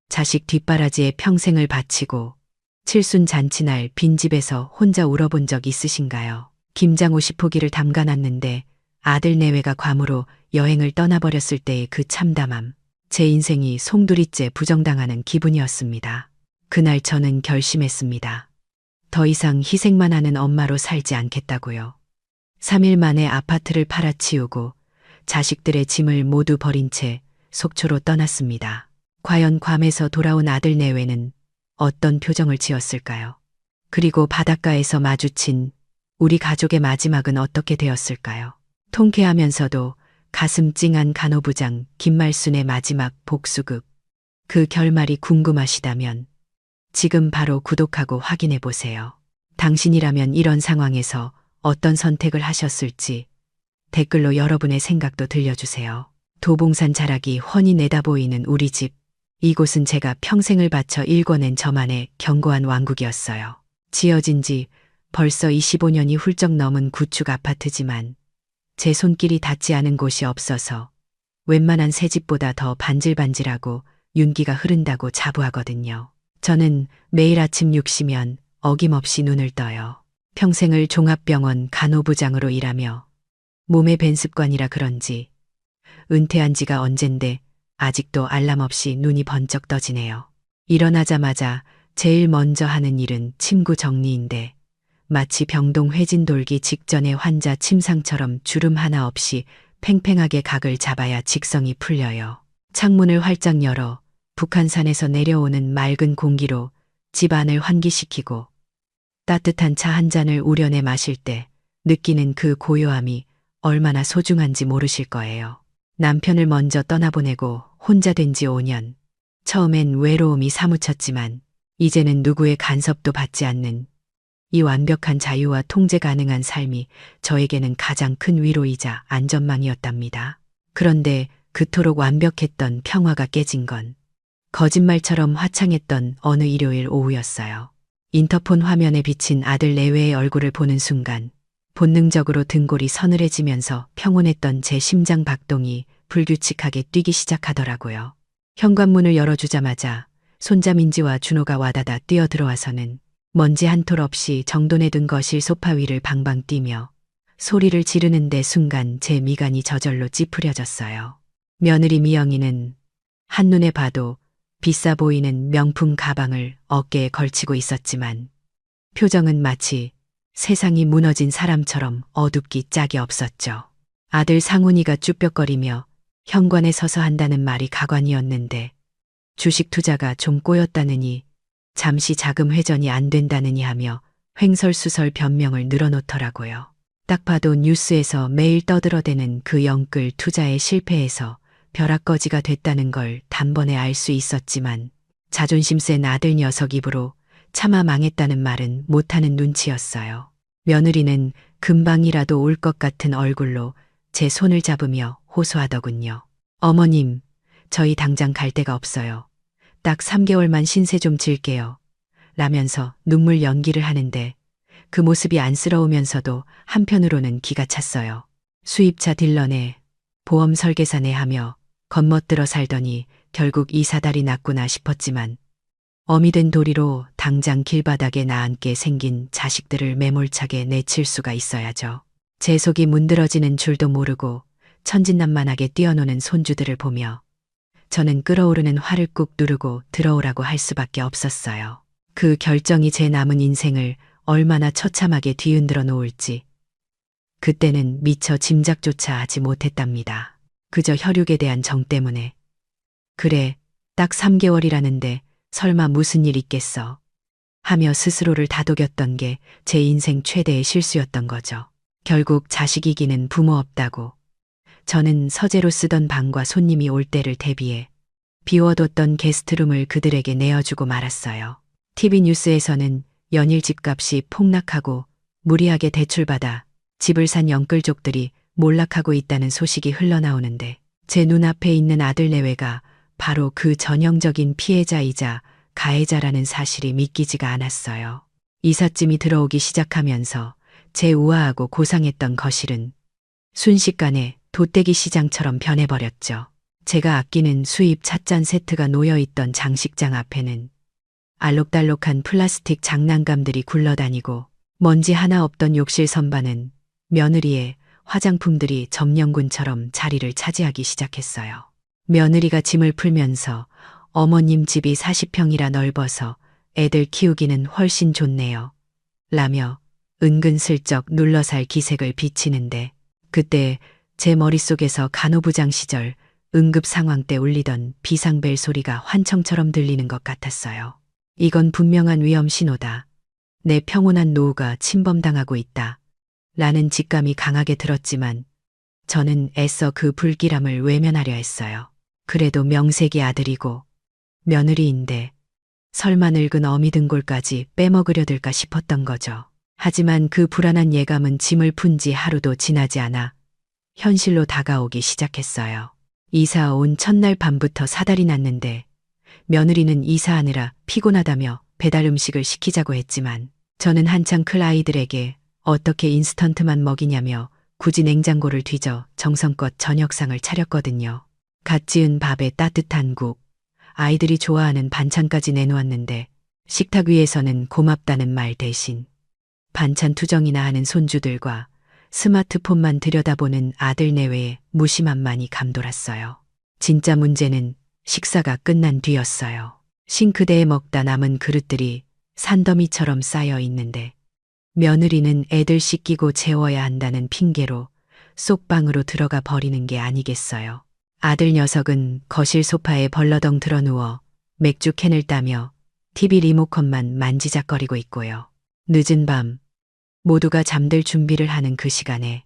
자식 뒷바라지에 평생을 바치고 칠순 잔치날 빈집에서 혼자 울어본 적 있으신가요? 김장 50포기를 담가놨는데 아들 내외가 괌으로 여행을 떠나버렸을 때의 그 참담함. 제 인생이 송두리째 부정당하는 기분이었습니다. 그날 저는 결심했습니다. 더 이상 희생만 하는 엄마로 살지 않겠다고요. 3일 만에 아파트를 팔아치우고 자식들의 짐을 모두 버린 채 속초로 떠났습니다. 과연 괌에서 돌아온 아들 내외는 어떤 표정을 지었을까요? 그리고 바닷가에서 마주친 우리 가족의 마지막은 어떻게 되었을까요? 통쾌하면서도 가슴 찡한 간호부장 김말순의 마지막 복수극. 그 결말이 궁금하시다면 지금 바로 구독하고 확인해 보세요. 당신이라면 이런 상황에서 어떤 선택을 하셨을지 댓글로 여러분의 생각도 들려주세요. 도봉산 자락이 훤히 내다보이는 우리 집. 이곳은 제가 평생을 바쳐 일궈낸 저만의 견고한 왕국이었어요. 지어진 지 벌써 25년이 훌쩍 넘은 구축 아파트지만 제 손길이 닿지 않은 곳이 없어서 웬만한 새 집보다 더 반질반질하고 윤기가 흐른다고 자부하거든요. 저는 매일 아침 6시면 어김없이 눈을 떠요. 평생을 종합병원 간호부장으로 일하며 몸에 밴 습관이라 그런지 은퇴한 지가 언젠데 아직도 알람 없이 눈이 번쩍 떠지네요. 일어나자마자 제일 먼저 하는 일은 침구 정리인데 마치 병동 회진 돌기 직전의 환자 침상처럼 주름 하나 없이 팽팽하게 각을 잡아야 직성이 풀려요. 창문을 활짝 열어 북한산에서 내려오는 맑은 공기로 집 안을 환기시키고 따뜻한 차 한 잔을 우려내 마실 때 느끼는 그 고요함이 얼마나 소중한지 모르실 거예요. 남편을 먼저 떠나보내고 혼자 된 지 5년. 처음엔 외로움이 사무쳤지만 이제는 누구의 간섭도 받지 않는 이 완벽한 자유와 통제 가능한 삶이 저에게는 가장 큰 위로이자 안전망이었답니다. 그런데 그토록 완벽했던 평화가 깨진 건 거짓말처럼 화창했던 어느 일요일 오후였어요. 인터폰 화면에 비친 아들 내외의 얼굴을 보는 순간 본능적으로 등골이 서늘해지면서 평온했던 제 심장 박동이 불규칙하게 뛰기 시작하더라고요. 현관문을 열어주자마자 손자 민지와 준호가 와다다 뛰어들어와서는 먼지 한 톨 없이 정돈해둔 거실 소파 위를 방방 뛰며 소리를 지르는데 순간 제 미간이 저절로 찌푸려졌어요. 며느리 미영이는 한눈에 봐도 비싸 보이는 명품 가방을 어깨에 걸치고 있었지만 표정은 마치 세상이 무너진 사람처럼 어둡기 짝이 없었죠. 아들 상훈이가 쭈뼛거리며 현관에 서서 한다는 말이 가관이었는데 주식 투자가 좀 꼬였다느니 잠시 자금 회전이 안 된다느니 하며 횡설수설 변명을 늘어놓더라고요. 딱 봐도 뉴스에서 매일 떠들어대는 그 영끌 투자의 실패에서 벼락거지가 됐다는 걸 단번에 알 수 있었지만 자존심 센 아들 녀석 입으로 차마 망했다는 말은 못하는 눈치였어요. 며느리는 금방이라도 올 것 같은 얼굴로 제 손을 잡으며 호소하더군요. 어머님, 저희 당장 갈 데가 없어요. 딱 3개월만 신세 좀 질게요. 라면서 눈물 연기를 하는데 그 모습이 안쓰러우면서도 한편으로는 기가 찼어요. 수입차 딜러네, 보험 설계사네 하며 겉멋들어 살더니 결국 이 사달이 났구나 싶었지만 어미 된 도리로 당장 길바닥에 나앉게 생긴 자식들을 매몰차게 내칠 수가 있어야죠. 제 속이 문드러지는 줄도 모르고 천진난만하게 뛰어노는 손주들을 보며 저는 끓어오르는 화를 꾹 누르고 들어오라고 할 수밖에 없었어요. 그 결정이 제 남은 인생을 얼마나 처참하게 뒤흔들어 놓을지 그때는 미처 짐작조차 하지 못했답니다. 그저 혈육에 대한 정 때문에. 그래, 딱 3개월이라는데 설마 무슨 일 있겠어 하며 스스로를 다독였던 게 제 인생 최대의 실수였던 거죠. 결국 자식 이기는 부모 없다고 저는 서재로 쓰던 방과 손님이 올 때를 대비해 비워뒀던 게스트룸을 그들에게 내어주고 말았어요. TV 뉴스에서는 연일 집값이 폭락하고 무리하게 대출받아 집을 산 영끌족들이 몰락하고 있다는 소식이 흘러나오는데 제 눈앞에 있는 아들 내외가 바로 그 전형적인 피해자이자 가해자라는 사실이 믿기지가 않았어요. 이삿짐이 들어오기 시작하면서 제 우아하고 고상했던 거실은 순식간에 돗대기 시장처럼 변해버렸죠. 제가 아끼는 수입 찻잔 세트가 놓여있던 장식장 앞에는 알록달록한 플라스틱 장난감들이 굴러다니고 먼지 하나 없던 욕실 선반은 며느리의 화장품들이 점령군처럼 자리를 차지하기 시작했어요. 며느리가 짐을 풀면서 어머님 집이 40평이라 넓어서 애들 키우기는 훨씬 좋네요. 라며 은근슬쩍 눌러살 기색을 비치는데 그때 제 머릿속에서 간호부장 시절 응급 상황 때 울리던 비상벨 소리가 환청처럼 들리는 것 같았어요. 이건 분명한 위험 신호다. 내 평온한 노후가 침범당하고 있다. 라는 직감이 강하게 들었지만 저는 애써 그 불길함을 외면하려 했어요. 그래도 명색이 아들이고 며느리인데 설마 늙은 어미 등골까지 빼먹으려 들까 싶었던 거죠. 하지만 그 불안한 예감은 짐을 푼 지 하루도 지나지 않아 현실로 다가오기 시작했어요. 이사 온 첫날 밤부터 사달이 났는데 며느리는 이사하느라 피곤하다며 배달 음식을 시키자고 했지만 저는 한창 클 아이들에게 어떻게 인스턴트만 먹이냐며 굳이 냉장고를 뒤져 정성껏 저녁상을 차렸거든요. 갓 지은 밥에 따뜻한 국, 아이들이 좋아하는 반찬까지 내놓았는데 식탁 위에서는 고맙다는 말 대신 반찬 투정이나 하는 손주들과 스마트폰만 들여다보는 아들 내외의 무심함만이 감돌았어요. 진짜 문제는 식사가 끝난 뒤였어요. 싱크대에 먹다 남은 그릇들이 산더미처럼 쌓여 있는데 며느리는 애들 씻기고 재워야 한다는 핑계로 쏙방으로 들어가 버리는 게 아니겠어요. 아들 녀석은 거실 소파에 벌러덩 드러누워 맥주 캔을 따며 TV 리모컨만 만지작거리고 있고요. 늦은 밤 모두가 잠들 준비를 하는 그 시간에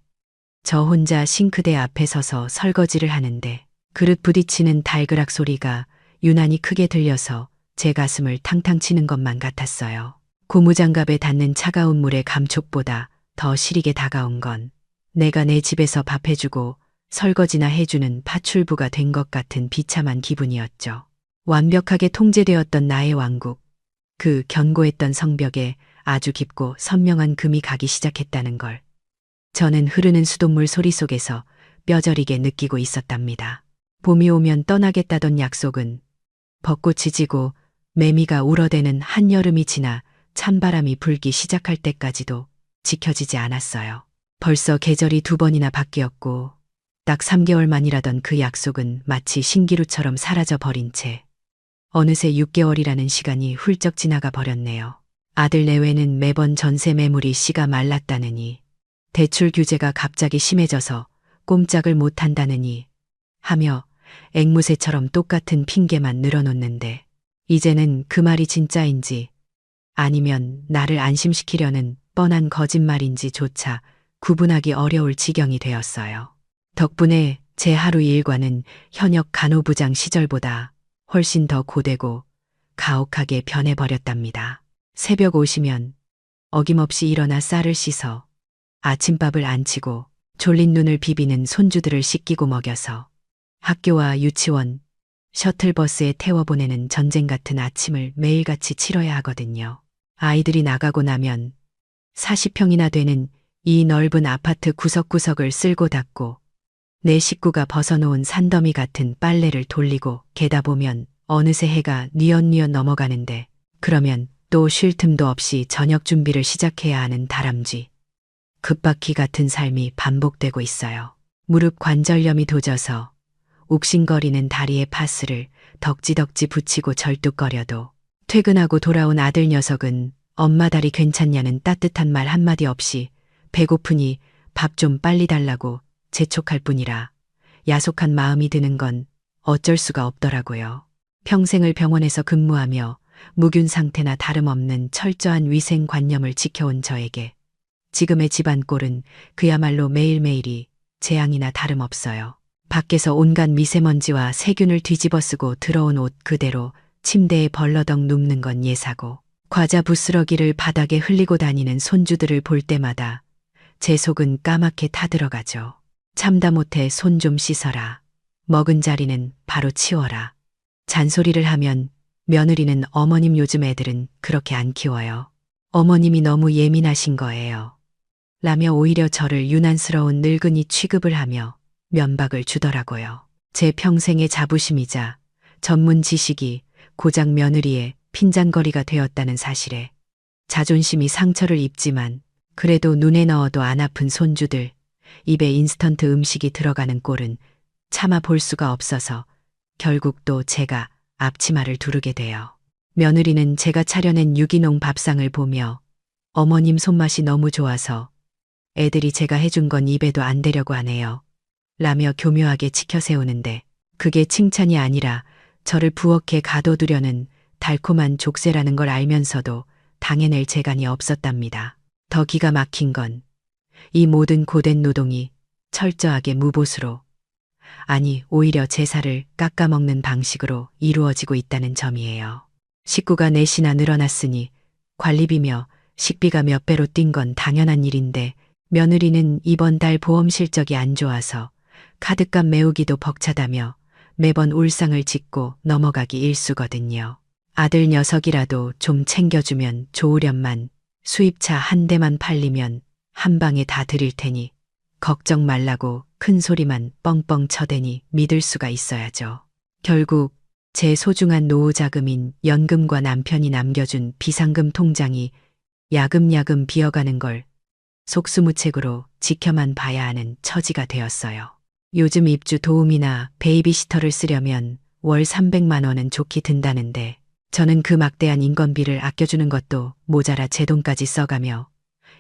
저 혼자 싱크대 앞에 서서 설거지를 하는데 그릇 부딪히는 달그락 소리가 유난히 크게 들려서 제 가슴을 탕탕 치는 것만 같았어요. 고무장갑에 닿는 차가운 물의 감촉보다 더 시리게 다가온 건 내가 내 집에서 밥 해주고 설거지나 해주는 파출부가 된 것 같은 비참한 기분이었죠. 완벽하게 통제되었던 나의 왕국, 그 견고했던 성벽에 아주 깊고 선명한 금이 가기 시작했다는 걸 저는 흐르는 수돗물 소리 속에서 뼈저리게 느끼고 있었답니다. 봄이 오면 떠나겠다던 약속은 벚꽃이 지고 매미가 울어대는 한여름이 지나 찬바람이 불기 시작할 때까지도 지켜지지 않았어요. 벌써 계절이 2번이나 바뀌었고 딱 3개월 만이라던 그 약속은 마치 신기루처럼 사라져 버린 채 어느새 6개월이라는 시간이 훌쩍 지나가 버렸네요. 아들 내외는 매번 전세 매물이 씨가 말랐다느니 대출 규제가 갑자기 심해져서 꼼짝을 못한다느니 하며 앵무새처럼 똑같은 핑계만 늘어놓는데 이제는 그 말이 진짜인지 아니면 나를 안심시키려는 뻔한 거짓말인지조차 구분하기 어려울 지경이 되었어요. 덕분에 제 하루 일과는 현역 간호부장 시절보다 훨씬 더 고되고 가혹하게 변해버렸답니다. 새벽 5시면 어김없이 일어나 쌀을 씻어 아침밥을 안 치고 졸린 눈을 비비는 손주들을 씻기고 먹여서 학교와 유치원, 셔틀버스에 태워보내는 전쟁 같은 아침을 매일같이 치러야 하거든요. 아이들이 나가고 나면 40평이나 되는 이 넓은 아파트 구석구석을 쓸고 닦고 내 식구가 벗어놓은 산더미 같은 빨래를 돌리고 개다 보면 어느새 해가 뉘엿뉘엿 넘어가는데 그러면 또 쉴 틈도 없이 저녁 준비를 시작해야 하는 다람쥐. 급바퀴 같은 삶이 반복되고 있어요. 무릎 관절염이 도져서 욱신거리는 다리에 파스를 덕지덕지 붙이고 절뚝거려도 퇴근하고 돌아온 아들 녀석은 엄마 다리 괜찮냐는 따뜻한 말 한마디 없이 배고프니 밥 좀 빨리 달라고 재촉할 뿐이라 야속한 마음이 드는 건 어쩔 수가 없더라고요. 평생을 병원에서 근무하며 무균 상태나 다름없는 철저한 위생관념을 지켜온 저에게 지금의 집안 꼴은 그야말로 매일매일이 재앙이나 다름없어요. 밖에서 온갖 미세먼지와 세균을 뒤집어쓰고 들어온 옷 그대로 침대에 벌러덩 눕는 건 예사고 과자 부스러기를 바닥에 흘리고 다니는 손주들을 볼 때마다 제 속은 까맣게 타들어가죠. 참다 못해 손 좀 씻어라. 먹은 자리는 바로 치워라. 잔소리를 하면 며느리는 어머님 요즘 애들은 그렇게 안 키워요. 어머님이 너무 예민하신 거예요. 라며 오히려 저를 유난스러운 늙은이 취급을 하며 면박을 주더라고요. 제 평생의 자부심이자 전문 지식이 고작 며느리의 핀잔거리가 되었다는 사실에 자존심이 상처를 입지만 그래도 눈에 넣어도 안 아픈 손주들, 입에 인스턴트 음식이 들어가는 꼴은 차마 볼 수가 없어서 결국 또 제가 앞치마를 두르게 돼요. 며느리는 제가 차려낸 유기농 밥상을 보며 어머님 손맛이 너무 좋아서 애들이 제가 해준 건 입에도 안 대려고 하네요. 라며 교묘하게 치켜세우는데 그게 칭찬이 아니라 저를 부엌에 가둬두려는 달콤한 족쇄라는 걸 알면서도 당해낼 재간이 없었답니다. 더 기가 막힌 건 이 모든 고된 노동이 철저하게 무보수로, 아니 오히려 제사를 깎아먹는 방식으로 이루어지고 있다는 점이에요. 식구가 넷이나 늘어났으니 관리비며 식비가 몇 배로 뛴 건 당연한 일인데 며느리는 이번 달 보험 실적이 안 좋아서 카드값 메우기도 벅차다며 매번 울상을 짓고 넘어가기 일쑤거든요. 아들 녀석이라도 좀 챙겨주면 좋으련만 수입차 한 대만 팔리면 한 방에 다 드릴 테니 걱정 말라고 큰 소리만 뻥뻥 쳐대니 믿을 수가 있어야죠. 결국 제 소중한 노후 자금인 연금과 남편이 남겨준 비상금 통장이 야금야금 비어가는 걸 속수무책으로 지켜만 봐야 하는 처지가 되었어요. 요즘 입주 도우미나 베이비시터를 쓰려면 월 300만 원은 좋게 든다는데 저는 그 막대한 인건비를 아껴주는 것도 모자라 제 돈까지 써가며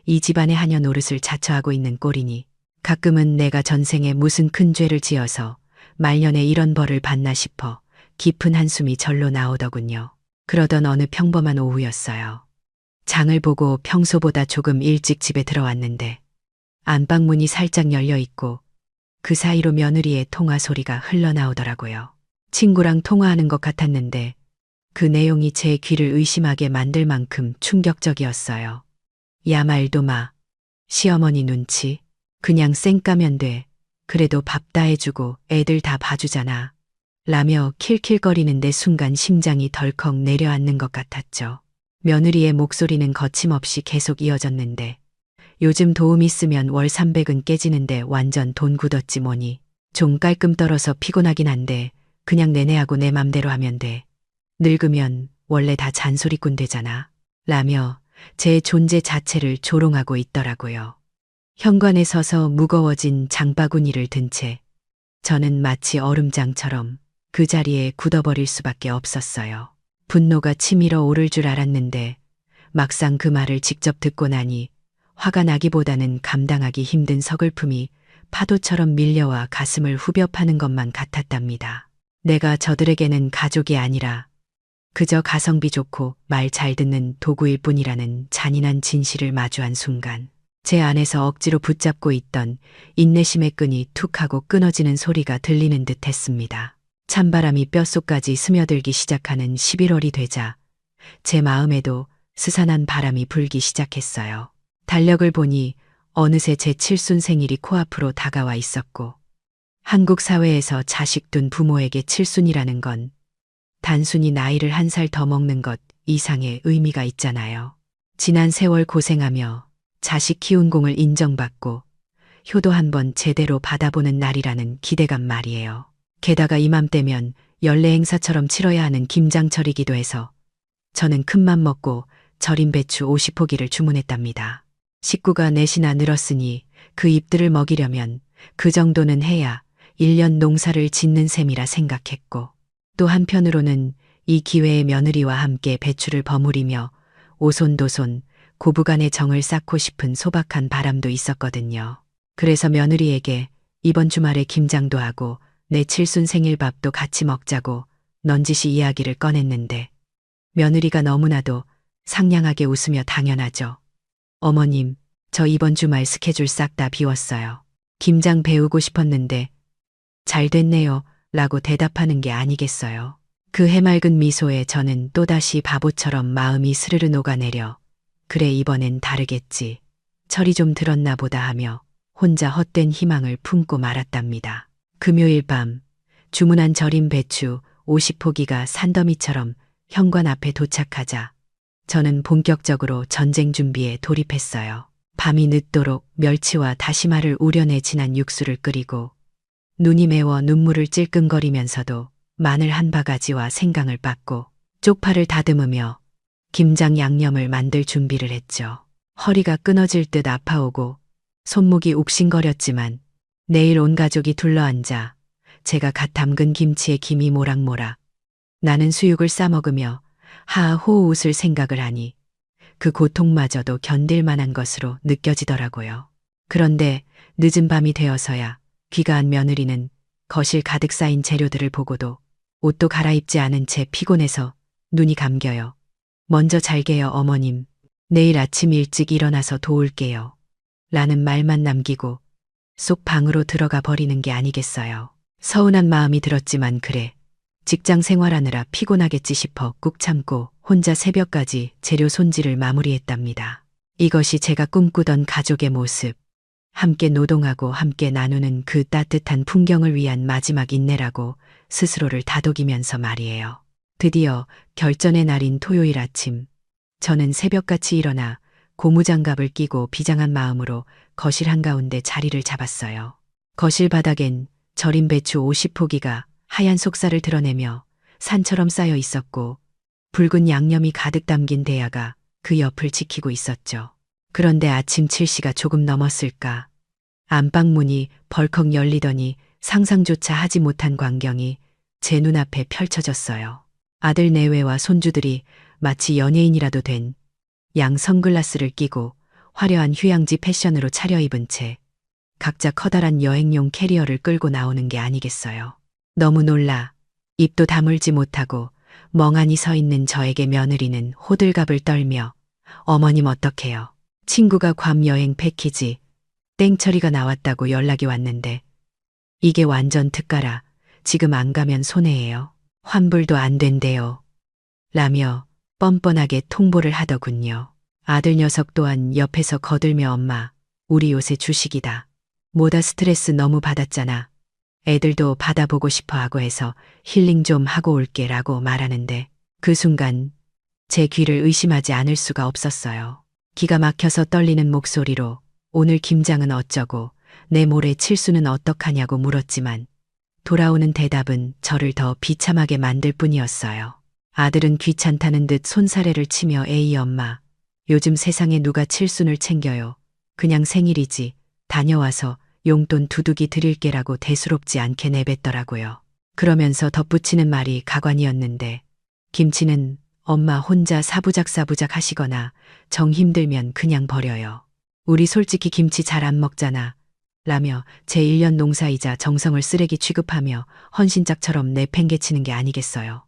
이 집안의 하녀 노릇을 자처하고 있는 꼴이니 가끔은 내가 전생에 무슨 큰 죄를 지어서 말년에 이런 벌을 받나 싶어 깊은 한숨이 절로 나오더군요. 그러던 어느 평범한 오후였어요. 장을 보고 평소보다 조금 일찍 집에 들어왔는데 안방문이 살짝 열려 있고 그 사이로 며느리의 통화 소리가 흘러나오더라고요. 친구랑 통화하는 것 같았는데 그 내용이 제 귀를 의심하게 만들 만큼 충격적이었어요. 야 말도 마. 시어머니 눈치. 그냥 쌩 까면 돼. 그래도 밥 다 해주고 애들 다 봐주잖아. 라며 킬킬거리는데 순간 심장이 덜컥 내려앉는 것 같았죠. 며느리의 목소리는 거침없이 계속 이어졌는데 요즘 도우미 쓰면 월 300은 깨지는데 완전 돈 굳었지 뭐니. 좀 깔끔 떨어서 피곤하긴 한데 그냥 내내하고 내 맘대로 하면 돼. 늙으면 원래 다 잔소리꾼 되잖아. 라며 제 존재 자체를 조롱하고 있더라고요. 현관에 서서 무거워진 장바구니를 든 채 저는 마치 얼음장처럼 그 자리에 굳어버릴 수밖에 없었어요. 분노가 치밀어 오를 줄 알았는데 막상 그 말을 직접 듣고 나니 화가 나기보다는 감당하기 힘든 서글픔이 파도처럼 밀려와 가슴을 후벼 파는 것만 같았답니다. 내가 저들에게는 가족이 아니라 그저 가성비 좋고 말 잘 듣는 도구일 뿐이라는 잔인한 진실을 마주한 순간 제 안에서 억지로 붙잡고 있던 인내심의 끈이 툭 하고 끊어지는 소리가 들리는 듯 했습니다. 찬바람이 뼛속까지 스며들기 시작하는 11월이 되자 제 마음에도 스산한 바람이 불기 시작했어요. 달력을 보니 어느새 제 칠순 생일이 코앞으로 다가와 있었고 한국 사회에서 자식 둔 부모에게 칠순이라는 건 단순히 나이를 한 살 더 먹는 것 이상의 의미가 있잖아요. 지난 세월 고생하며 자식 키운 공을 인정받고 효도 한번 제대로 받아보는 날이라는 기대감 말이에요. 게다가 이맘때면 연례 행사처럼 치러야 하는 김장철이기도 해서 저는 큰맘 먹고 절인 배추 50포기를 주문했답니다. 식구가 넷이나 늘었으니 그 입들을 먹이려면 그 정도는 해야 1년 농사를 짓는 셈이라 생각했고 또 한편으로는 이 기회에 며느리와 함께 배추를 버무리며 오손도손 고부간의 정을 쌓고 싶은 소박한 바람도 있었거든요. 그래서 며느리에게 이번 주말에 김장도 하고 내 칠순 생일밥도 같이 먹자고 넌지시 이야기를 꺼냈는데 며느리가 너무나도 상냥하게 웃으며 당연하죠. 어머님, 저 이번 주말 스케줄 싹 다 비웠어요. 김장 배우고 싶었는데 잘 됐네요. 라고 대답하는 게 아니겠어요. 그 해맑은 미소에 저는 또다시 바보처럼 마음이 스르르 녹아내려 그래 이번엔 다르겠지. 철이 좀 들었나 보다 하며 혼자 헛된 희망을 품고 말았답니다. 금요일 밤 주문한 절인 배추 50포기가 산더미처럼 현관 앞에 도착하자 저는 본격적으로 전쟁 준비에 돌입했어요. 밤이 늦도록 멸치와 다시마를 우려내 진한 육수를 끓이고 눈이 매워 눈물을 찔끔거리면서도 마늘 한 바가지와 생강을 빻고 쪽파를 다듬으며 김장 양념을 만들 준비를 했죠. 허리가 끊어질 듯 아파오고 손목이 욱신거렸지만 내일 온 가족이 둘러앉아 제가 갓 담근 김치에 김이 모락모락 나는 수육을 싸먹으며 하하호호 웃을 생각을 하니 그 고통마저도 견딜 만한 것으로 느껴지더라고요. 그런데 늦은 밤이 되어서야 귀가한 며느리는 거실 가득 쌓인 재료들을 보고도 옷도 갈아입지 않은 채 피곤해서 눈이 감겨요. 먼저 잘게요, 어머님. 내일 아침 일찍 일어나서 도울게요. 라는 말만 남기고 쏙 방으로 들어가 버리는 게 아니겠어요. 서운한 마음이 들었지만 그래. 직장 생활하느라 피곤하겠지 싶어 꾹 참고 혼자 새벽까지 재료 손질을 마무리했답니다. 이것이 제가 꿈꾸던 가족의 모습. 함께 노동하고 함께 나누는 그 따뜻한 풍경을 위한 마지막 인내라고 스스로를 다독이면서 말이에요. 드디어 결전의 날인 토요일 아침. 저는 새벽같이 일어나 고무장갑을 끼고 비장한 마음으로 거실 한가운데 자리를 잡았어요. 거실 바닥엔 절인 배추 50포기가 하얀 속살을 드러내며 산처럼 쌓여 있었고 붉은 양념이 가득 담긴 대야가 그 옆을 지키고 있었죠. 그런데 아침 7시가 조금 넘었을까. 안방 문이 벌컥 열리더니 상상조차 하지 못한 광경이 제 눈앞에 펼쳐졌어요. 아들 내외와 손주들이 마치 연예인이라도 된 양 선글라스를 끼고 화려한 휴양지 패션으로 차려입은 채 각자 커다란 여행용 캐리어를 끌고 나오는 게 아니겠어요. 너무 놀라 입도 다물지 못하고 멍하니 서 있는 저에게 며느리는 호들갑을 떨며 어머님 어떡해요. 친구가 괌 여행 패키지 땡처리가 나왔다고 연락이 왔는데 이게 완전 특가라. 지금 안 가면 손해예요. 환불도 안 된대요. 라며 뻔뻔하게 통보를 하더군요. 아들 녀석 또한 옆에서 거들며 엄마, 우리 요새 주식이다. 뭐다 스트레스 너무 받았잖아. 애들도 받아보고 싶어 하고 해서 힐링 좀 하고 올게 라고 말하는데 그 순간 제 귀를 의심하지 않을 수가 없었어요. 기가 막혀서 떨리는 목소리로 오늘 김장은 어쩌고 내 모레 칠수는 어떡하냐고 물었지만 돌아오는 대답은 저를 더 비참하게 만들 뿐이었어요. 아들은 귀찮다는 듯 손사래를 치며 에이 엄마, 요즘 세상에 누가 칠순을 챙겨요. 그냥 생일이지. 다녀와서 용돈 두둑이 드릴게라고 대수롭지 않게 내뱉더라고요. 그러면서 덧붙이는 말이 가관이었는데 김치는 엄마 혼자 사부작 하시거나 정 힘들면 그냥 버려요. 우리 솔직히 김치 잘 안 먹잖아. 라며 제 1년 농사이자 정성을 쓰레기 취급하며 헌신짝처럼 내팽개치는 게 아니겠어요.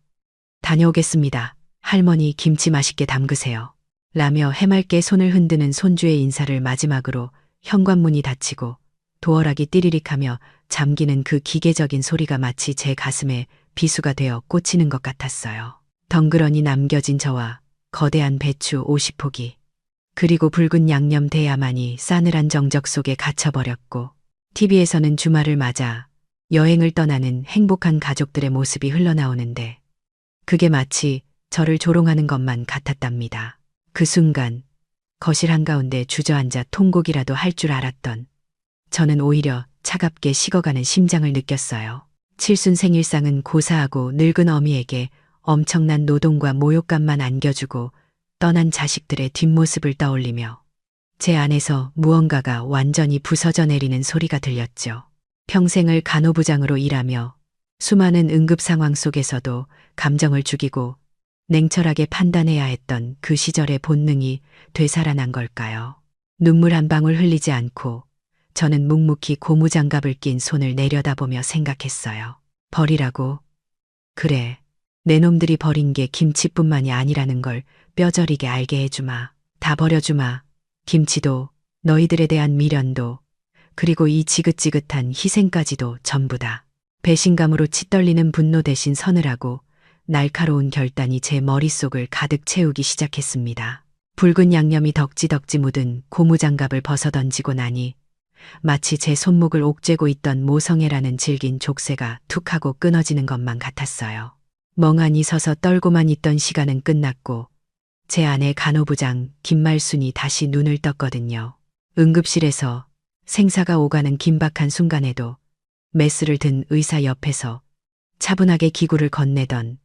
다녀오겠습니다. 할머니 김치 맛있게 담그세요. 라며 해맑게 손을 흔드는 손주의 인사를 마지막으로 현관문이 닫히고 도어락이 띠리릭하며 잠기는 그 기계적인 소리가 마치 제 가슴에 비수가 되어 꽂히는 것 같았어요. 덩그러니 남겨진 저와 거대한 배추 50포기 그리고 붉은 양념 대야만이 싸늘한 정적 속에 갇혀버렸고 TV에서는 주말을 맞아 여행을 떠나는 행복한 가족들의 모습이 흘러나오는데 그게 마치 저를 조롱하는 것만 같았답니다. 그 순간 거실 한가운데 주저앉아 통곡이라도 할 줄 알았던 저는 오히려 차갑게 식어가는 심장을 느꼈어요. 칠순 생일상은 고사하고 늙은 어미에게 엄청난 노동과 모욕감만 안겨주고 떠난 자식들의 뒷모습을 떠올리며 제 안에서 무언가가 완전히 부서져 내리는 소리가 들렸죠. 평생을 간호부장으로 일하며 수많은 응급 상황 속에서도 감정을 죽이고 냉철하게 판단해야 했던 그 시절의 본능이 되살아난 걸까요? 눈물 한 방울 흘리지 않고 저는 묵묵히 고무장갑을 낀 손을 내려다보며 생각했어요. 버리라고? 그래, 내 놈들이 버린 게 김치뿐만이 아니라는 걸 뼈저리게 알게 해주마. 다 버려주마. 김치도, 너희들에 대한 미련도, 그리고 이 지긋지긋한 희생까지도 전부 다. 배신감으로 치떨리는 분노 대신 서늘하고 날카로운 결단이 제 머릿속을 가득 채우기 시작했습니다. 붉은 양념이 덕지덕지 묻은 고무장갑을 벗어던지고 나니 마치 제 손목을 옥죄고 있던 모성애라는 질긴 족쇄가 툭 하고 끊어지는 것만 같았어요. 멍하니 서서 떨고만 있던 시간은 끝났고 제 아내 간호부장 김말순이 다시 눈을 떴거든요. 응급실에서 생사가 오가는 긴박한 순간에도 메스를 든 의사 옆에서 차분하게 기구를 건네던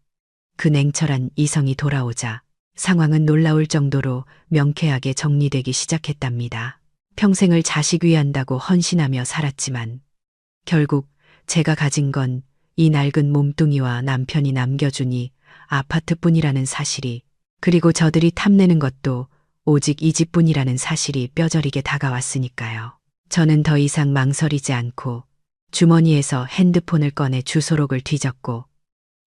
그 냉철한 이성이 돌아오자 상황은 놀라울 정도로 명쾌하게 정리되기 시작했답니다. 평생을 자식 위한다고 헌신하며 살았지만 결국 제가 가진 건 이 낡은 몸뚱이와 남편이 남겨준 이 아파트뿐이라는 사실이, 그리고 저들이 탐내는 것도 오직 이 집뿐이라는 사실이 뼈저리게 다가왔으니까요. 저는 더 이상 망설이지 않고 주머니에서 핸드폰을 꺼내 주소록을 뒤졌고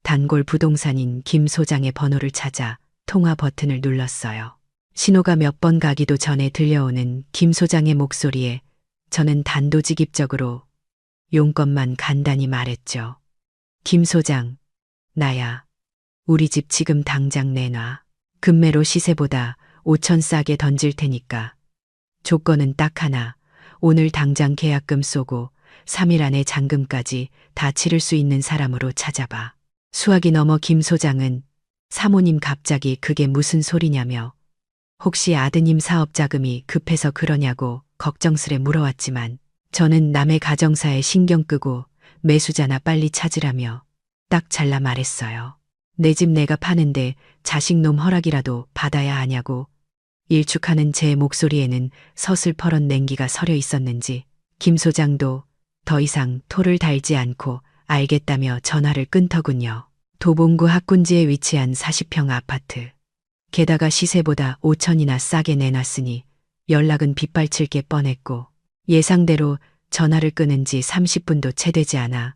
단골 부동산인 김 소장의 번호를 찾아 통화 버튼을 눌렀어요. 신호가 몇 번 가기도 전에 들려오는 김 소장의 목소리에 저는 단도직입적으로 용건만 간단히 말했죠. 김 소장, 나야. 우리 집 지금 당장 내놔. 금매로 시세보다 5천 싸게 던질 테니까. 조건은 딱 하나. 오늘 당장 계약금 쏘고 3일 안에 잔금까지 다 치를 수 있는 사람으로 찾아봐. 수학이 넘어 김 소장은 사모님 갑자기 그게 무슨 소리냐며 혹시 아드님 사업 자금이 급해서 그러냐고 걱정스레 물어왔지만 저는 남의 가정사에 신경 끄고 매수자나 빨리 찾으라며 딱 잘라 말했어요. 내 집 내가 파는데 자식놈 허락이라도 받아야 하냐고. 일축하는 제 목소리에는 서슬퍼런 냉기가 서려 있었는지 김 소장도 더 이상 토를 달지 않고 알겠다며 전화를 끊더군요. 도봉구 학군지에 위치한 40평 아파트. 게다가 시세보다 5천이나 싸게 내놨으니 연락은 빗발칠 게 뻔했고 예상대로 전화를 끊은 지 30분도 채 되지 않아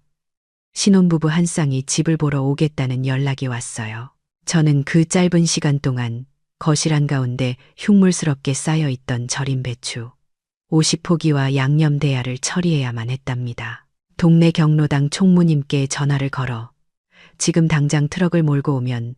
신혼부부 한 쌍이 집을 보러 오겠다는 연락이 왔어요. 저는 그 짧은 시간 동안 거실 한가운데 흉물스럽게 쌓여있던 절임 배추 50포기와 양념 대야를 처리해야만 했답니다. 동네 경로당 총무님께 전화를 걸어 지금 당장 트럭을 몰고 오면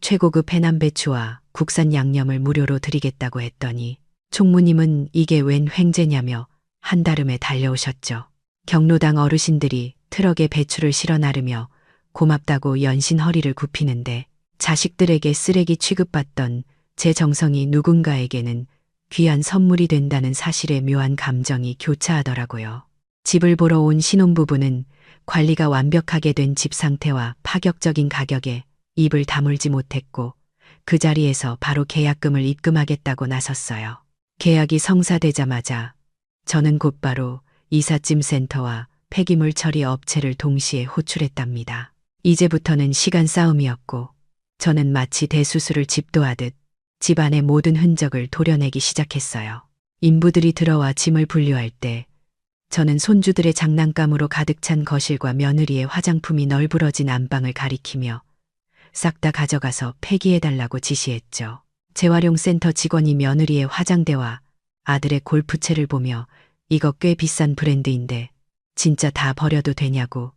최고급 해남 배추와 국산 양념을 무료로 드리겠다고 했더니 총무님은 이게 웬 횡재냐며 한달음에 달려오셨죠. 경로당 어르신들이 트럭에 배추를 실어 나르며 고맙다고 연신 허리를 굽히는데 자식들에게 쓰레기 취급받던 제 정성이 누군가에게는 귀한 선물이 된다는 사실에 묘한 감정이 교차하더라고요. 집을 보러 온 신혼부부는 관리가 완벽하게 된 집 상태와 파격적인 가격에 입을 다물지 못했고 그 자리에서 바로 계약금을 입금하겠다고 나섰어요. 계약이 성사되자마자 저는 곧바로 이삿짐 센터와 폐기물 처리 업체를 동시에 호출했답니다. 이제부터는 시간 싸움이었고 저는 마치 대수술을 집도하듯 집안의 모든 흔적을 도려내기 시작했어요. 인부들이 들어와 짐을 분류할 때 저는 손주들의 장난감으로 가득 찬 거실과 며느리의 화장품이 널브러진 안방을 가리키며 싹 다 가져가서 폐기해달라고 지시했죠. 재활용센터 직원이 며느리의 화장대와 아들의 골프채를 보며 이거 꽤 비싼 브랜드인데 진짜 다 버려도 되냐고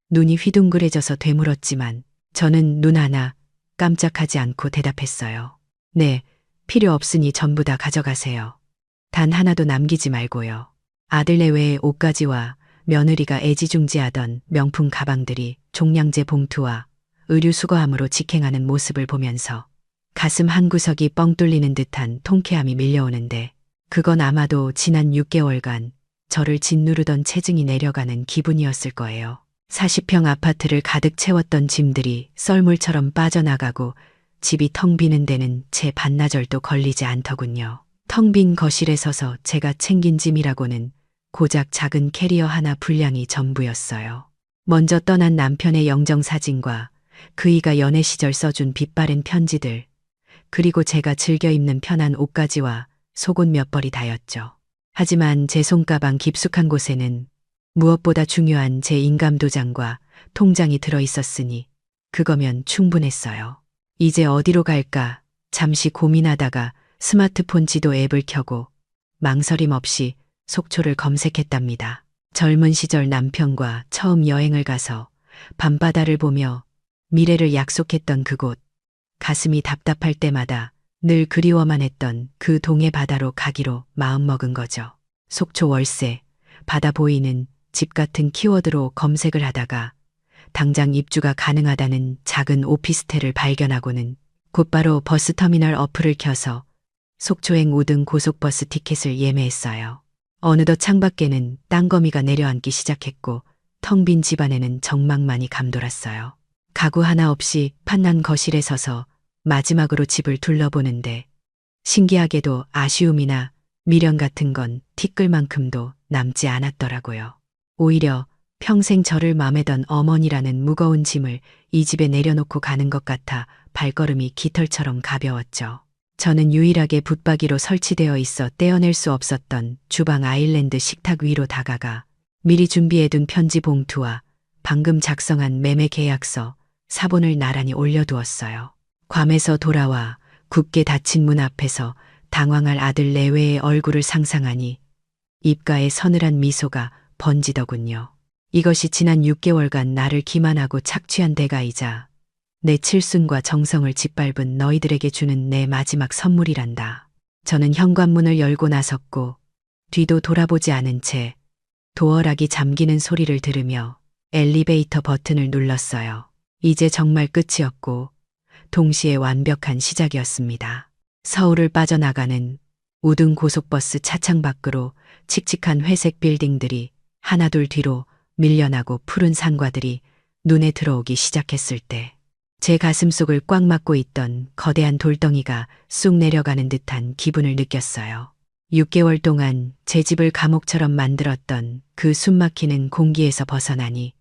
눈이 휘둥그레져서 되물었지만 저는 눈 하나 깜짝하지 않고 대답했어요. 네, 필요 없으니 전부 다 가져가세요. 단 하나도 남기지 말고요. 아들 내외의 옷가지와 며느리가 애지중지하던 명품 가방들이 종량제 봉투와 의류 수거함으로 직행하는 모습을 보면서 가슴 한구석이 뻥 뚫리는 듯한 통쾌함이 밀려오는데 그건 아마도 지난 6개월간 저를 짓누르던 체증이 내려가는 기분이었을 거예요. 40평 아파트를 가득 채웠던 짐들이 썰물처럼 빠져나가고 집이 텅 비는 데는 제 반나절도 걸리지 않더군요. 텅 빈 거실에 서서 제가 챙긴 짐이라고는 고작 작은 캐리어 하나 분량이 전부였어요. 먼저 떠난 남편의 영정사진과 그이가 연애 시절 써준 빛바랜 편지들, 그리고 제가 즐겨 입는 편한 옷가지와 속옷 몇 벌이 다였죠. 하지만 제 손가방 깊숙한 곳에는 무엇보다 중요한 제 인감도장과 통장이 들어있었으니 그거면 충분했어요. 이제 어디로 갈까 잠시 고민하다가 스마트폰 지도 앱을 켜고 망설임 없이 속초를 검색했답니다. 젊은 시절 남편과 처음 여행을 가서 밤바다를 보며 미래를 약속했던 그곳, 가슴이 답답할 때마다 늘 그리워만 했던 그 동해 바다로 가기로 마음먹은 거죠. 속초 월세, 바다 보이는 집 같은 키워드로 검색을 하다가 당장 입주가 가능하다는 작은 오피스텔을 발견하고는 곧바로 버스터미널 어플을 켜서 속초행 5등 고속버스 티켓을 예매했어요. 어느덧 창밖에는 땅거미가 내려앉기 시작했고 텅 빈 집안에는 정막만이 감돌았어요. 가구 하나 없이 판난 거실에 서서 마지막으로 집을 둘러보는데 신기하게도 아쉬움이나 미련 같은 건 티끌만큼도 남지 않았더라고요. 오히려 평생 저를 맘에던 어머니라는 무거운 짐을 이 집에 내려놓고 가는 것 같아 발걸음이 깃털처럼 가벼웠죠. 저는 유일하게 붙박이로 설치되어 있어 떼어낼 수 없었던 주방 아일랜드 식탁 위로 다가가 미리 준비해둔 편지 봉투와 방금 작성한 매매 계약서, 사본을 나란히 올려두었어요. 괌에서 돌아와 굳게 닫힌 문 앞에서 당황할 아들 내외의 얼굴을 상상하니 입가에 서늘한 미소가 번지더군요. 이것이 지난 6개월간 나를 기만하고 착취한 대가이자 내 칠순과 정성을 짓밟은 너희들에게 주는 내 마지막 선물이란다. 저는 현관문을 열고 나섰고 뒤도 돌아보지 않은 채 도어락이 잠기는 소리를 들으며 엘리베이터 버튼을 눌렀어요. 이제 정말 끝이었고 동시에 완벽한 시작이었습니다. 서울을 빠져나가는 우등 고속버스 차창 밖으로 칙칙한 회색 빌딩들이 하나둘 뒤로 밀려나고 푸른 산과들이 눈에 들어오기 시작했을 때 제 가슴속을 꽉 막고 있던 거대한 돌덩이가 쑥 내려가는 듯한 기분을 느꼈어요. 6개월 동안 제 집을 감옥처럼 만들었던 그 숨막히는 공기에서 벗어나니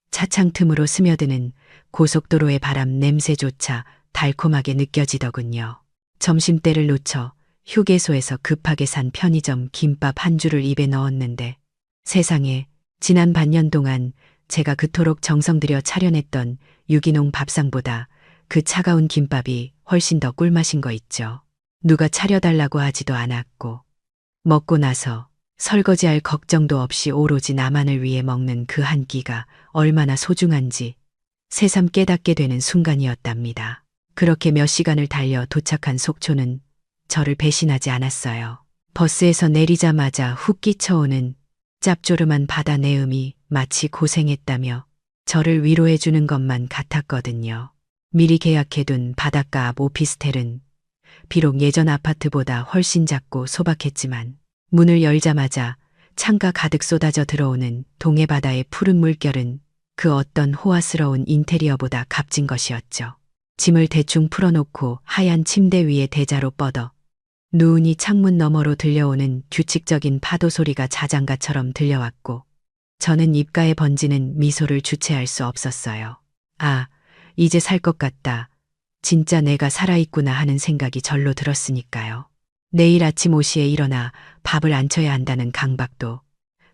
차창 틈으로 스며드는 고속도로의 바람 냄새조차 달콤하게 느껴지더군요. 점심때를 놓쳐 휴게소에서 급하게 산 편의점 김밥 한 줄을 입에 넣었는데 세상에, 지난 반년 동안 제가 그토록 정성 들여 차려냈던 유기농 밥상보다 그 차가운 김밥이 훨씬 더 꿀맛인 거 있죠. 누가 차려달라고 하지도 않았고 먹고 나서 설거지할 걱정도 없이 오로지 나만을 위해 먹는 그 한 끼가 얼마나 소중한지 새삼 깨닫게 되는 순간이었답니다. 그렇게 몇 시간을 달려 도착한 속초는 저를 배신하지 않았어요. 버스에서 내리자마자 훅 끼쳐오는 짭조름한 바다 내음이 마치 고생했다며 저를 위로해 주는 것만 같았거든요. 미리 계약해둔 바닷가 앞 오피스텔은 비록 예전 아파트보다 훨씬 작고 소박했지만 문을 열자마자 창가 가득 쏟아져 들어오는 동해바다의 푸른 물결은 그 어떤 호화스러운 인테리어보다 값진 것이었죠. 짐을 대충 풀어놓고 하얀 침대 위에 대자로 뻗어 누우니 창문 너머로 들려오는 규칙적인 파도 소리가 자장가처럼 들려왔고 저는 입가에 번지는 미소를 주체할 수 없었어요. 아, 이제 살 것 같다. 진짜 내가 살아있구나 하는 생각이 절로 들었으니까요. 내일 아침 5시에 일어나 밥을 안 쳐야 한다는 강박도,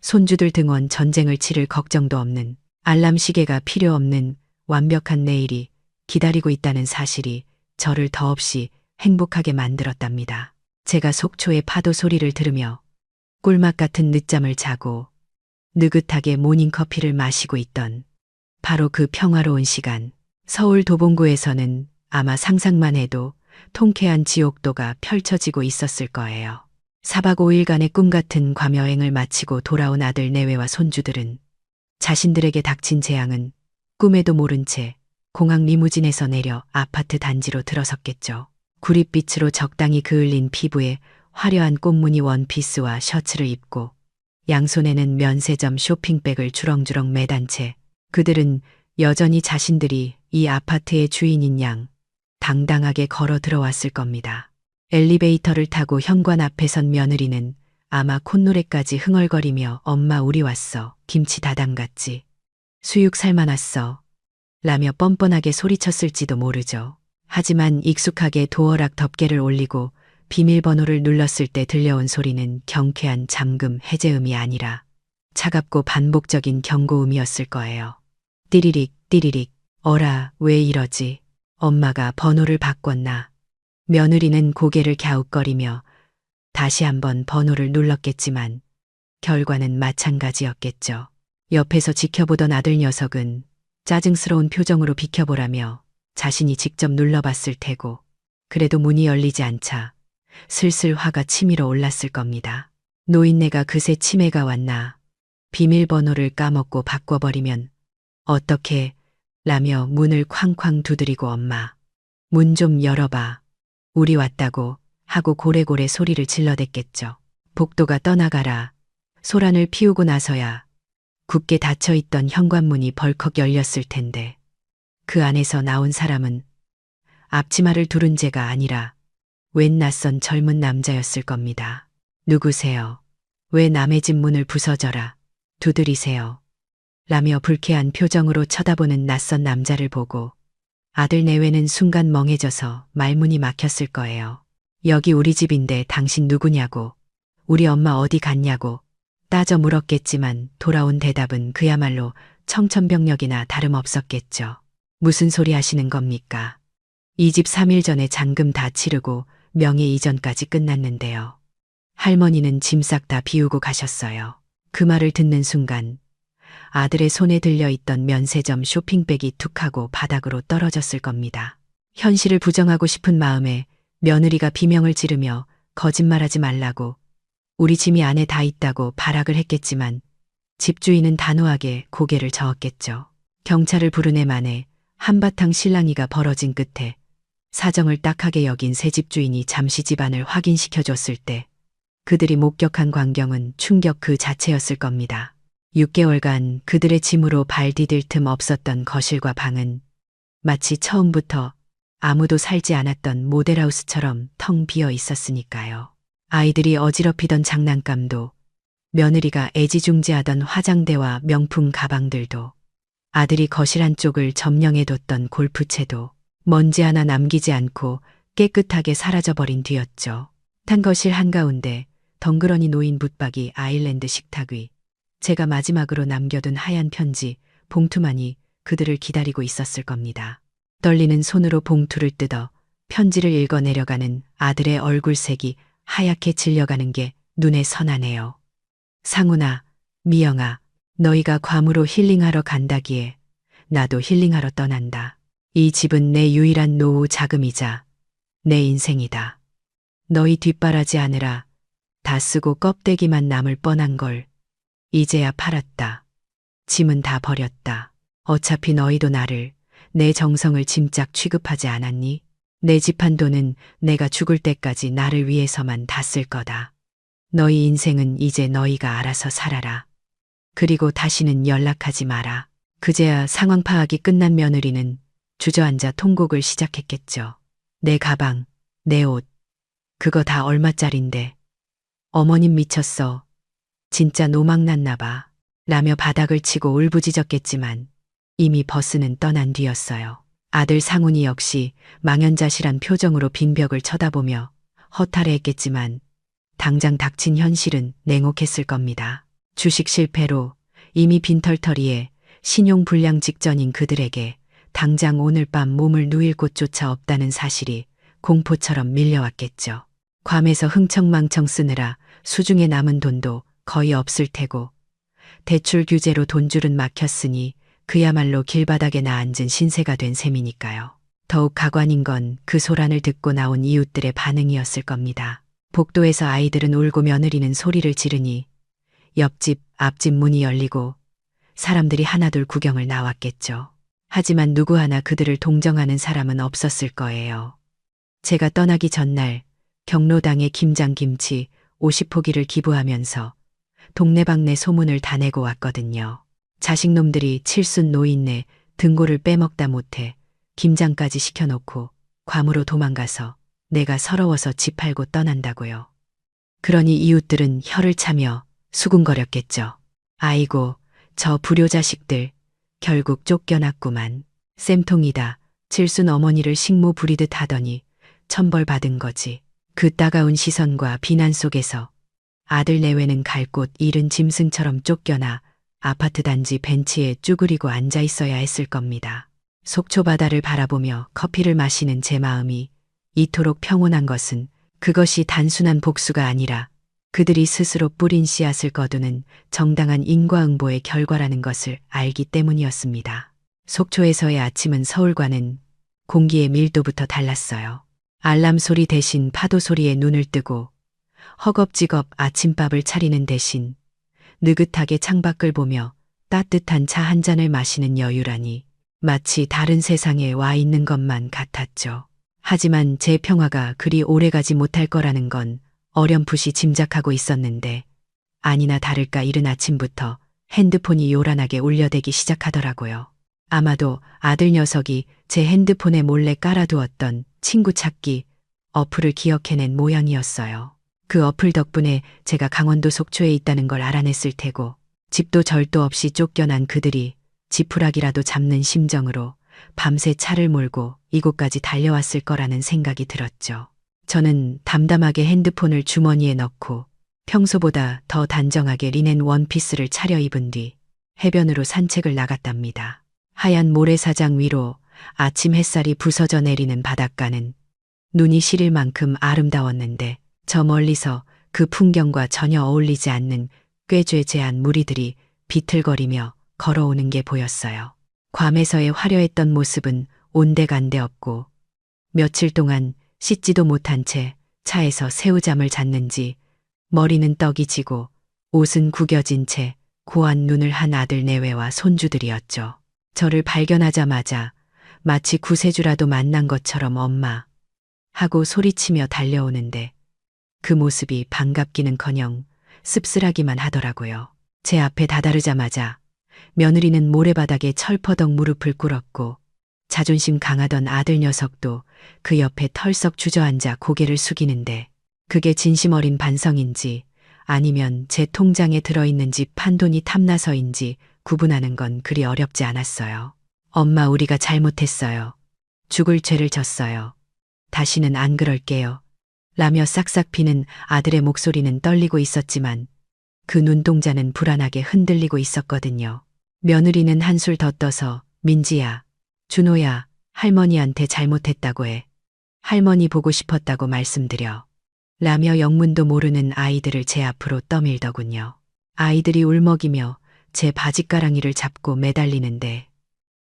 손주들 등원 전쟁을 치를 걱정도 없는, 알람 시계가 필요 없는 완벽한 내일이 기다리고 있다는 사실이 저를 더없이 행복하게 만들었답니다. 제가 속초의 파도 소리를 들으며 꿀맛 같은 늦잠을 자고 느긋하게 모닝커피를 마시고 있던 바로 그 평화로운 시간. 서울 도봉구에서는 아마 상상만 해도 통쾌한 지옥도가 펼쳐지고 있었을 거예요. 4박 5일간의 꿈 같은 괌 여행을 마치고 돌아온 아들 내외와 손주들은 자신들에게 닥친 재앙은 꿈에도 모른 채 공항 리무진에서 내려 아파트 단지로 들어섰겠죠. 구릿빛으로 적당히 그을린 피부에 화려한 꽃무늬 원피스와 셔츠를 입고 양손에는 면세점 쇼핑백을 주렁주렁 매단 채 그들은 여전히 자신들이 이 아파트의 주인인 양 당당하게 걸어 들어왔을 겁니다. 엘리베이터를 타고 현관 앞에 선 며느리는 아마 콧노래까지 흥얼거리며 엄마 우리 왔어. 김치 다 담갔지. 수육 삶아놨어. 라며 뻔뻔하게 소리쳤을지도 모르죠. 하지만 익숙하게 도어락 덮개를 올리고 비밀번호를 눌렀을 때 들려온 소리는 경쾌한 잠금 해제음이 아니라 차갑고 반복적인 경고음이었을 거예요. 띠리릭 띠리릭. 어라 왜 이러지? 엄마가 번호를 바꿨나? 며느리는 고개를 갸웃거리며 다시 한번 번호를 눌렀겠지만 결과는 마찬가지였겠죠. 옆에서 지켜보던 아들 녀석은 짜증스러운 표정으로 비켜보라며 자신이 직접 눌러봤을 테고 그래도 문이 열리지 않자 슬슬 화가 치밀어 올랐을 겁니다. 노인네가 그새 치매가 왔나? 비밀번호를 까먹고 바꿔버리면 어떻게? 라며 문을 쾅쾅 두드리고 엄마, 문 좀 열어봐. 우리 왔다고 하고 고래고래 소리를 질러댔겠죠. 복도가 떠나가라. 소란을 피우고 나서야 굳게 닫혀있던 현관문이 벌컥 열렸을 텐데 그 안에서 나온 사람은 앞치마를 두른 죄가 아니라 웬 낯선 젊은 남자였을 겁니다. 누구세요? 왜 남의 집 문을 부서져라 두드리세요? 라며 불쾌한 표정으로 쳐다보는 낯선 남자를 보고 아들 내외는 순간 멍해져서 말문이 막혔을 거예요. 여기 우리 집인데 당신 누구냐고, 우리 엄마 어디 갔냐고 따져 물었겠지만 돌아온 대답은 그야말로 청천벽력이나 다름없었겠죠. 무슨 소리 하시는 겁니까? 이 집 3일 전에 잔금 다 치르고 명예 이전까지 끝났는데요. 할머니는 짐 싹 다 비우고 가셨어요. 그 말을 듣는 순간 아들의 손에 들려있던 면세점 쇼핑백이 툭 하고 바닥으로 떨어졌을 겁니다. 현실을 부정하고 싶은 마음에 며느리가 비명을 지르며 거짓말하지 말라고 우리 짐이 안에 다 있다고 발악을 했겠지만 집주인은 단호하게 고개를 저었겠죠. 경찰을 부르네 만에 한바탕 실랑이가 벌어진 끝에 사정을 딱하게 여긴 새 집주인이 잠시 집안을 확인시켜줬을 때 그들이 목격한 광경은 충격 그 자체였을 겁니다. 6개월간 그들의 짐으로 발 디딜 틈 없었던 거실과 방은 마치 처음부터 아무도 살지 않았던 모델하우스처럼 텅 비어 있었으니까요. 아이들이 어지럽히던 장난감도, 며느리가 애지중지하던 화장대와 명품 가방들도, 아들이 거실 한쪽을 점령해뒀던 골프채도 먼지 하나 남기지 않고 깨끗하게 사라져버린 뒤였죠. 탄 거실 한가운데 덩그러니 놓인 붙박이 아일랜드 식탁 위, 제가 마지막으로 남겨둔 하얀 편지, 봉투만이 그들을 기다리고 있었을 겁니다. 떨리는 손으로 봉투를 뜯어 편지를 읽어내려가는 아들의 얼굴색이 하얗게 질려가는 게 눈에 선하네요. 상훈아, 미영아, 너희가 괌으로 힐링하러 간다기에 나도 힐링하러 떠난다. 이 집은 내 유일한 노후 자금이자 내 인생이다. 너희 뒷바라지 하느라 다 쓰고 껍데기만 남을 뻔한 걸 이제야 팔았다. 짐은 다 버렸다. 어차피 너희도 나를, 내 정성을 짐짝 취급하지 않았니? 내 집 한 돈은 내가 죽을 때까지 나를 위해서만 다 쓸 거다. 너희 인생은 이제 너희가 알아서 살아라. 그리고 다시는 연락하지 마라. 그제야 상황 파악이 끝난 며느리는 주저앉아 통곡을 시작했겠죠. 내 가방, 내 옷, 그거 다 얼마짜린데. 어머님 미쳤어. 진짜 노망났나 봐. 라며 바닥을 치고 울부짖었겠지만 이미 버스는 떠난 뒤였어요. 아들 상훈이 역시 망연자실한 표정으로 빈 벽을 쳐다보며 허탈해했겠지만 당장 닥친 현실은 냉혹했을 겁니다. 주식 실패로 이미 빈털터리에 신용불량 직전인 그들에게 당장 오늘 밤 몸을 누일 곳조차 없다는 사실이 공포처럼 밀려왔겠죠. 괌에서 흥청망청 쓰느라 수중에 남은 돈도 거의 없을 테고 대출 규제로 돈줄은 막혔으니 그야말로 길바닥에 나앉은 신세가 된 셈이니까요. 더욱 가관인 건 그 소란을 듣고 나온 이웃들의 반응이었을 겁니다. 복도에서 아이들은 울고 며느리는 소리를 지르니 옆집, 앞집 문이 열리고 사람들이 하나둘 구경을 나왔겠죠. 하지만 누구 하나 그들을 동정하는 사람은 없었을 거예요. 제가 떠나기 전날 경로당에 김장김치 50포기를 기부하면서 동네방네 소문을 다 내고 왔거든요. 자식놈들이 칠순 노인네 등골을 빼먹다 못해 김장까지 시켜놓고 괌으로 도망가서 내가 서러워서 집 팔고 떠난다고요. 그러니 이웃들은 혀를 차며 수군거렸겠죠. 아이고, 저 불효자식들 결국 쫓겨났구만. 쌤통이다. 칠순 어머니를 식모 부리듯 하더니 천벌 받은 거지. 그 따가운 시선과 비난 속에서 아들 내외는 갈 곳 잃은 짐승처럼 쫓겨나 아파트 단지 벤치에 쭈그리고 앉아 있어야 했을 겁니다. 속초 바다를 바라보며 커피를 마시는 제 마음이 이토록 평온한 것은 그것이 단순한 복수가 아니라 그들이 스스로 뿌린 씨앗을 거두는 정당한 인과응보의 결과라는 것을 알기 때문이었습니다. 속초에서의 아침은 서울과는 공기의 밀도부터 달랐어요. 알람 소리 대신 파도 소리에 눈을 뜨고 허겁지겁 아침밥을 차리는 대신 느긋하게 창밖을 보며 따뜻한 차 한 잔을 마시는 여유라니 마치 다른 세상에 와 있는 것만 같았죠. 하지만 제 평화가 그리 오래가지 못할 거라는 건 어렴풋이 짐작하고 있었는데 아니나 다를까 이른 아침부터 핸드폰이 요란하게 울려대기 시작하더라고요. 아마도 아들 녀석이 제 핸드폰에 몰래 깔아두었던 친구 찾기 어플을 기억해낸 모양이었어요. 그 어플 덕분에 제가 강원도 속초에 있다는 걸 알아냈을 테고, 집도 절도 없이 쫓겨난 그들이 지푸라기라도 잡는 심정으로 밤새 차를 몰고 이곳까지 달려왔을 거라는 생각이 들었죠. 저는 담담하게 핸드폰을 주머니에 넣고 평소보다 더 단정하게 리넨 원피스를 차려입은 뒤 해변으로 산책을 나갔답니다. 하얀 모래사장 위로 아침 햇살이 부서져 내리는 바닷가는 눈이 시릴 만큼 아름다웠는데, 저 멀리서 그 풍경과 전혀 어울리지 않는 꾀죄죄한 무리들이 비틀거리며 걸어오는 게 보였어요. 괌에서의 화려했던 모습은 온데간데 없고, 며칠 동안 씻지도 못한 채 차에서 새우잠을 잤는지 머리는 떡이 지고 옷은 구겨진 채 고한 눈을 한 아들 내외와 손주들이었죠. 저를 발견하자마자 마치 구세주라도 만난 것처럼 엄마 하고 소리치며 달려오는데, 그 모습이 반갑기는커녕 씁쓸하기만 하더라고요. 제 앞에 다다르자마자 며느리는 모래바닥에 철퍼덕 무릎을 꿇었고, 자존심 강하던 아들 녀석도 그 옆에 털썩 주저앉아 고개를 숙이는데, 그게 진심 어린 반성인지 아니면 제 통장에 들어있는지 판돈이 탐나서인지 구분하는 건 그리 어렵지 않았어요. 엄마, 우리가 잘못했어요. 죽을 죄를 졌어요. 다시는 안 그럴게요. 라며 싹싹 비는 아들의 목소리는 떨리고 있었지만 그 눈동자는 불안하게 흔들리고 있었거든요. 며느리는 한술 더 떠서 민지야, 준호야, 할머니한테 잘못했다고 해. 할머니 보고 싶었다고 말씀드려. 라며 영문도 모르는 아이들을 제 앞으로 떠밀더군요. 아이들이 울먹이며 제 바짓가랑이를 잡고 매달리는데,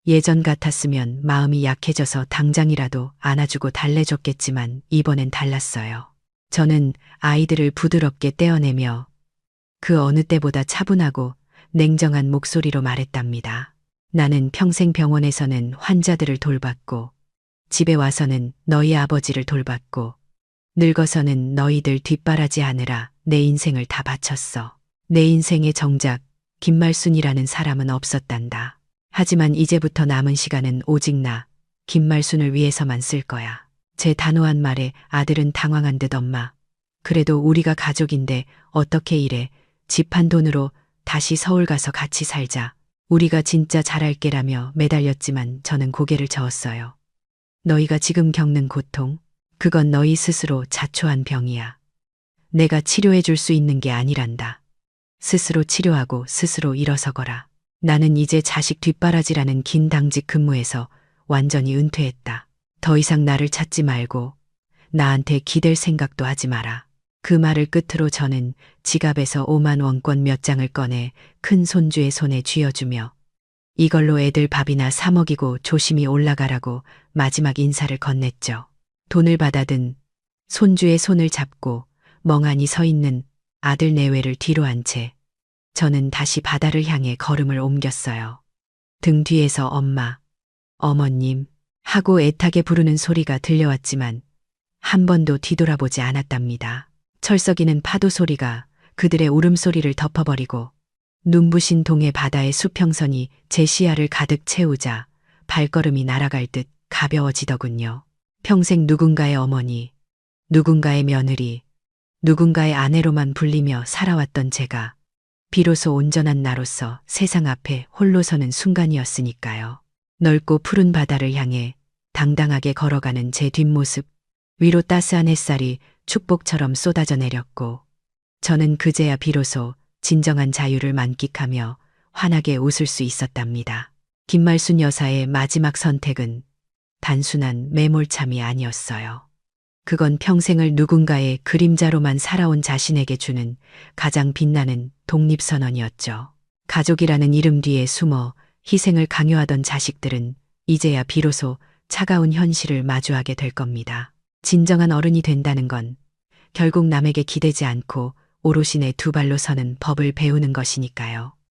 예전 같았으면 마음이 약해져서 당장이라도 안아주고 달래줬겠지만 이번엔 달랐어요. 저는 아이들을 부드럽게 떼어내며 그 어느 때보다 차분하고 냉정한 목소리로 말했답니다. 나는 평생 병원에서는 환자들을 돌봤고, 집에 와서는 너희 아버지를 돌봤고, 늙어서는 너희들 뒷바라지하느라 내 인생을 다 바쳤어. 내 인생에 정작 김말순이라는 사람은 없었단다. 하지만 이제부터 남은 시간은 오직 나, 김말순을 위해서만 쓸 거야. 제 단호한 말에 아들은 당황한 듯 엄마, 그래도 우리가 가족인데 어떻게 이래. 집 한 돈으로 다시 서울 가서 같이 살자. 우리가 진짜 잘할게라며 매달렸지만 저는 고개를 저었어요. 너희가 지금 겪는 고통, 그건 너희 스스로 자초한 병이야. 내가 치료해 줄 수 있는 게 아니란다. 스스로 치료하고 스스로 일어서거라. 나는 이제 자식 뒷바라지라는 긴 당직 근무에서 완전히 은퇴했다. 더 이상 나를 찾지 말고 나한테 기댈 생각도 하지 마라. 그 말을 끝으로 저는 지갑에서 5만 원권 몇 장을 꺼내 큰 손주의 손에 쥐어주며 이걸로 애들 밥이나 사 먹이고 조심히 올라가라고 마지막 인사를 건넸죠. 돈을 받아든 손주의 손을 잡고 멍하니 서 있는 아들 내외를 뒤로 한 채 저는 다시 바다를 향해 걸음을 옮겼어요. 등 뒤에서 엄마, 어머님 하고 애타게 부르는 소리가 들려왔지만 한 번도 뒤돌아보지 않았답니다. 철썩이는 파도 소리가 그들의 울음소리를 덮어버리고 눈부신 동해 바다의 수평선이 제 시야를 가득 채우자 발걸음이 날아갈 듯 가벼워지더군요. 평생 누군가의 어머니, 누군가의 며느리, 누군가의 아내로만 불리며 살아왔던 제가 비로소 온전한 나로서 세상 앞에 홀로 서는 순간이었으니까요. 넓고 푸른 바다를 향해 당당하게 걸어가는 제 뒷모습 위로 따스한 햇살이 축복처럼 쏟아져 내렸고, 저는 그제야 비로소 진정한 자유를 만끽하며 환하게 웃을 수 있었답니다. 김말순 여사의 마지막 선택은 단순한 매몰참이 아니었어요. 그건 평생을 누군가의 그림자로만 살아온 자신에게 주는 가장 빛나는 독립선언이었죠. 가족이라는 이름 뒤에 숨어 희생을 강요하던 자식들은 이제야 비로소 차가운 현실을 마주하게 될 겁니다. 진정한 어른이 된다는 건 결국 남에게 기대지 않고 오롯이 내 두 발로 서는 법을 배우는 것이니까요.